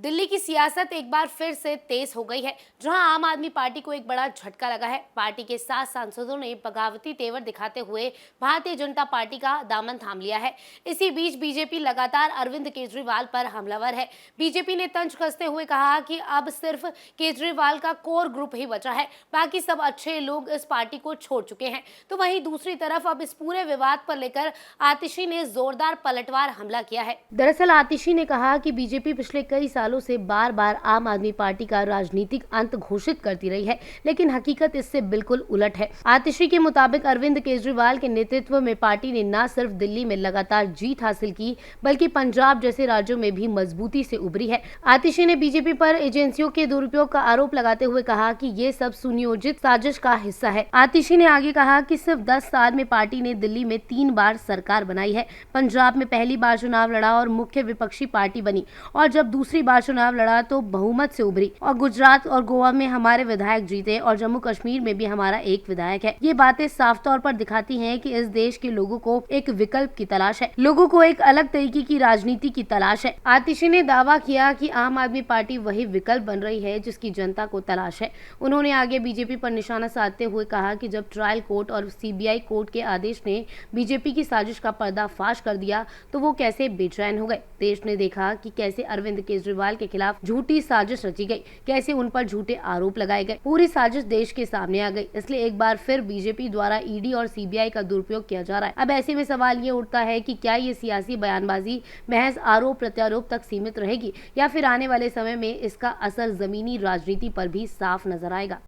दिल्ली की सियासत एक बार फिर से तेज हो गई है, जहां आम आदमी पार्टी को एक बड़ा झटका लगा है। पार्टी के 7 सांसदों ने बगावती तेवर दिखाते हुए भारतीय जनता पार्टी का दामन थाम लिया है। इसी बीच बीजेपी लगातार अरविंद केजरीवाल पर हमलावर है। बीजेपी ने तंज कसते हुए कहा कि अब सिर्फ केजरीवाल का कोर ग्रुप ही बचा है, बाकी सब अच्छे लोग इस पार्टी को छोड़ चुके हैं। तो वहीं दूसरी तरफ अब इस पूरे विवाद पर लेकर आतिशी ने जोरदार पलटवार हमला किया है। दरअसल आतिशी ने कहा कि बीजेपी पिछले कई सालों से बार बार आम आदमी पार्टी का राजनीतिक अंत घोषित करती रही है, लेकिन हकीकत इससे बिल्कुल उलट है। आतिशी के मुताबिक अरविंद केजरीवाल के नेतृत्व में पार्टी ने न सिर्फ दिल्ली में लगातार जीत हासिल की, बल्कि पंजाब जैसे राज्यों में भी मजबूती से उभरी है। आतिशी ने बीजेपी पर एजेंसियों के दुरुपयोग का आरोप लगाते हुए कहा कि ये सब सुनियोजित साजिश का हिस्सा है। आतिशी ने आगे कहा कि सिर्फ 10 साल में पार्टी ने दिल्ली में 3 बार सरकार बनाई है, पंजाब में पहली बार चुनाव लड़ा और मुख्य विपक्षी पार्टी बनी, और जब दूसरी बार चुनाव लड़ा तो बहुमत से उभरी, और गुजरात और गोवा में हमारे विधायक जीते और जम्मू कश्मीर में भी हमारा एक विधायक है। ये बातें साफ तौर पर दिखाती हैं कि इस देश के लोगों को एक विकल्प की तलाश है, लोगों को एक अलग तरीके की राजनीति की तलाश है। आतिशी ने दावा किया कि आम आदमी पार्टी वही विकल्प बन रही है जिसकी जनता को तलाश है। उन्होंने आगे बीजेपी पर निशाना साधते हुए कहा कि जब ट्रायल कोर्ट और सीबीआई कोर्ट के आदेश ने बीजेपी की साजिश का पर्दाफाश कर दिया तो वो कैसे बेचैन हो गए। देश ने देखा कि कैसे अरविंद केजरीवाल के खिलाफ झूठी साजिश रची गई, कैसे उन पर झूठे आरोप लगाए गए। पूरी साजिश देश के सामने आ गई, इसलिए एक बार फिर बीजेपी द्वारा ईडी और सीबीआई का दुरुपयोग किया जा रहा है। अब ऐसे में सवाल ये उठता है कि क्या ये सियासी बयानबाजी महज आरोप प्रत्यारोप तक सीमित रहेगी, या फिर आने वाले समय में इसका असर जमीनी राजनीति पर भी साफ नजर आएगा।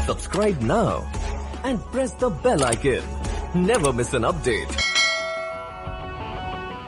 Subscribe now and press the bell icon. Never miss an update.